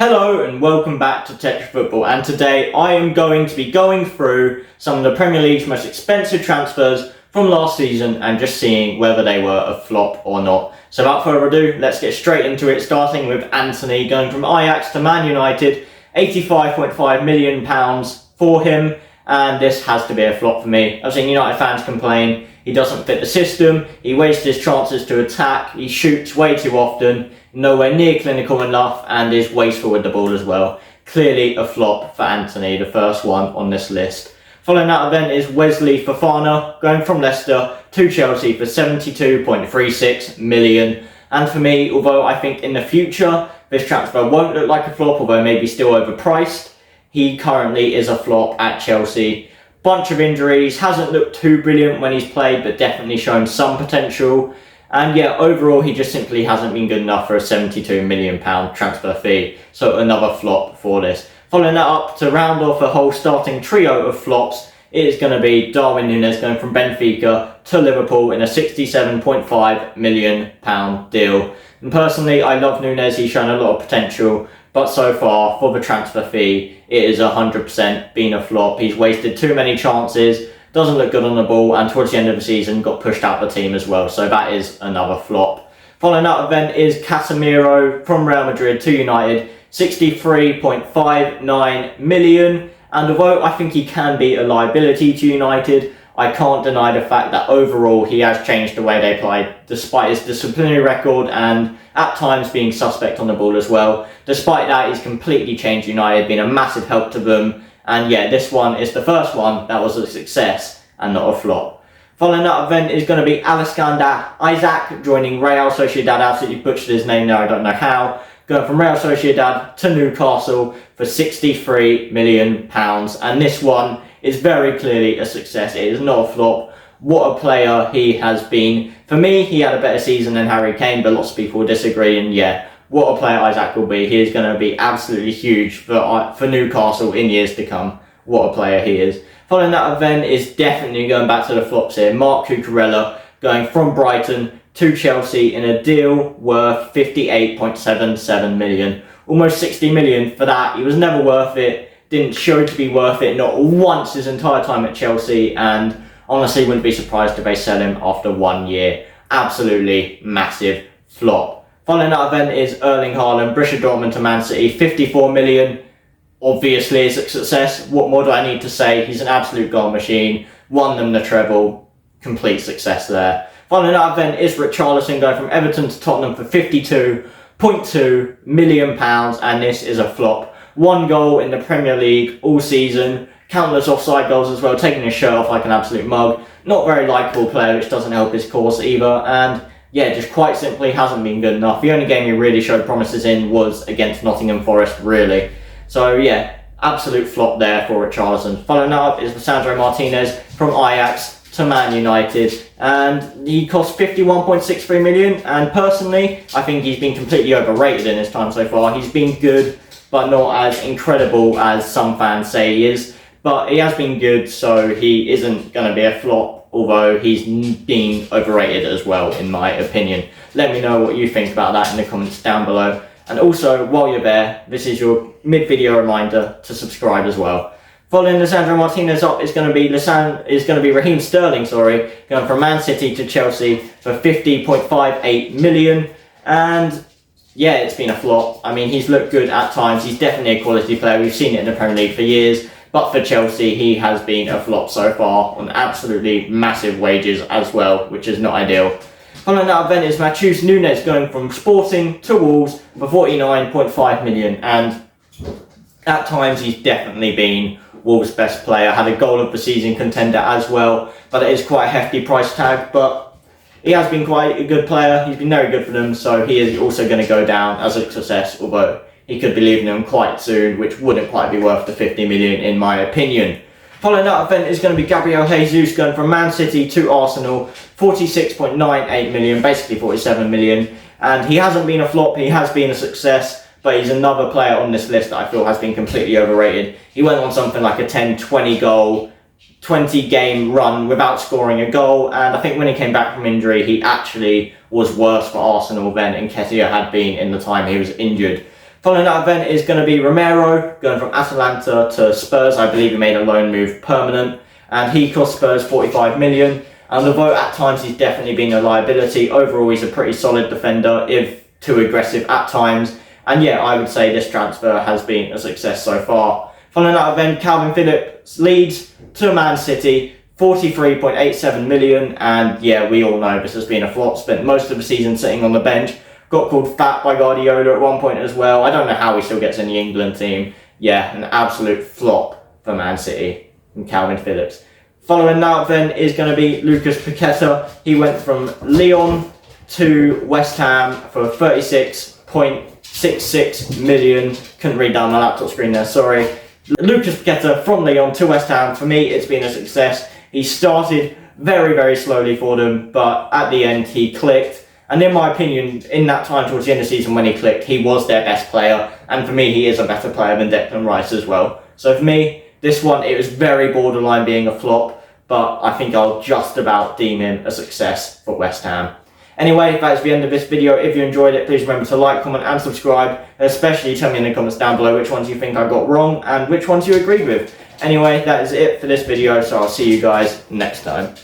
Hello and welcome back to Tetra Football, and today I am going to be going through some of the Premier League's most expensive transfers from last season and just seeing whether they were a flop or not. So without further ado, let's get straight into it, starting with Antony going from Ajax to Man United, £85.5 million for him, and this has to be a flop for me. I've seen United fans complain he doesn't fit the system, he wastes his chances to attack, he shoots way too often, nowhere near clinical enough, and is wasteful with the ball as well. Clearly a flop for Antony, the first one on this list. Following that event is Wesley Fofana going from Leicester to Chelsea for £72.36 million. And for me, although I think in the future this transfer won't look like a flop, although maybe still overpriced, he currently is a flop at Chelsea. Bunch of injuries, hasn't looked too brilliant when he's played, but definitely shown some potential. And yeah, overall, he just simply hasn't been good enough for a £72 million transfer fee. So another flop for this. Following that up, to round off a whole starting trio of flops, it is going to be Darwin Núñez going from Benfica to Liverpool in a £67.5 million deal. And personally, I love Núñez, he's shown a lot of potential. But so far, for the transfer fee, it is 100% been a flop. He's wasted too many chances, doesn't look good on the ball, and towards the end of the season got pushed out of the team as well. So that is another flop. Following that event is Casemiro from Real Madrid to United, £63.59 million. And although I think he can be a liability to United, I can't deny the fact that overall he has changed the way they play, despite his disciplinary record and at times being suspect on the ball as well. Despite that, he's completely changed United, been a massive help to them. And yeah, this one is the first one that was a success and not a flop. Following that event is going to be Alexander Isak joining Real Sociedad. Absolutely butchered his name there, I don't know how. Going from Real Sociedad to Newcastle for £63 million. And this one is very clearly a success. It is not a flop. What a player he has been. For me, he had a better season than Harry Kane, but lots of people disagree. And yeah, what a player Isak will be. He is going to be absolutely huge for Newcastle in years to come. What a player he is. Following that event is definitely going back to the flops here. Marc Cucurella going from Brighton to Chelsea in a deal worth £58.77 million. Almost £60 million for that. He was never worth it. Didn't show to be worth it, not once his entire time at Chelsea, and honestly wouldn't be surprised if they sell him after 1 year. Absolutely massive flop. Following that event is Erling Haaland, Borussia Dortmund to Man City, £54 million. Obviously it's a success. What more do I need to say? He's an absolute goal machine. Won them the treble. Complete success there. Following that event is Richarlison going from Everton to Tottenham for £52.2 million, and this is a flop. 1 goal in the Premier League all season, countless offside goals as well, taking his shirt off like an absolute mug. Not very likeable player, which doesn't help his cause either, and yeah, just quite simply hasn't been good enough. The only game he really showed promises in was against Nottingham Forest, really. So yeah, absolute flop there for Richarlison. Following that up is Lisandro Martinez from Ajax to Man United, and he cost £51.63 million, and personally, I think he's been completely overrated in his time so far. He's been good, but not as incredible as some fans say he is. But he has been good, so he isn't going to be a flop, although he's been overrated as well, in my opinion. Let me know what you think about that in the comments down below. And also, while you're there, this is your mid-video reminder to subscribe as well. Following Lisandro Martinez up is going to be Raheem Sterling, going from Man City to Chelsea for £50.58 million. And yeah, it's been a flop. I mean, he's looked good at times. He's definitely a quality player. We've seen it in the Premier League for years. But for Chelsea, he has been a flop so far on absolutely massive wages as well, which is not ideal. Following that event is Matheus Nunes going from Sporting to Wolves for £49.5 million. And at times, he's definitely been Wolves' best player. Had a goal of the season contender as well. But it is quite a hefty price tag. But he has been quite a good player. He's been very good for them, so he is also going to go down as a success, although he could be leaving them quite soon, which wouldn't quite be worth the £50 million in my opinion. Following that event is going to be Gabriel Jesus going from Man City to Arsenal, £46.98 million, basically £47 million. And he hasn't been a flop, he has been a success, but he's another player on this list that I feel has been completely overrated. He went on something like a 10-20 goal 20 game run without scoring a goal, and I think when he came back from injury he actually was worse for Arsenal than Nketiah had been in the time he was injured. Following that event is going to be Romero, going from Atalanta to Spurs. I believe he made a loan move permanent, and he cost Spurs 45 million. And although at times he's definitely been a liability, overall he's a pretty solid defender, if too aggressive at times. And yeah, I would say this transfer has been a success so far. Following that event, Calvin Phillips Leeds to Man City, 43.87 million. And yeah, we all know this has been a flop. Spent most of the season sitting on the bench. Got called fat by Guardiola at one point as well. I don't know how he still gets in the England team. Yeah, an absolute flop for Man City and Calvin Phillips. Following that then is going to be Lucas Paqueta. He went from Lyon to West Ham for 36.66 million. Couldn't read down my laptop screen there, sorry. Lucas Paqueta from Lyon to West Ham. For me, it's been a success. He started very, very slowly for them, but at the end he clicked. And in my opinion, in that time towards the end of the season when he clicked, he was their best player. And for me, he is a better player than Declan Rice as well. So for me, this one, it was very borderline being a flop, but I think I'll just about deem him a success for West Ham. Anyway, that's the end of this video. If you enjoyed it, please remember to like, comment and subscribe. And especially tell me in the comments down below which ones you think I got wrong and which ones you agreed with. Anyway, that is it for this video, so I'll see you guys next time.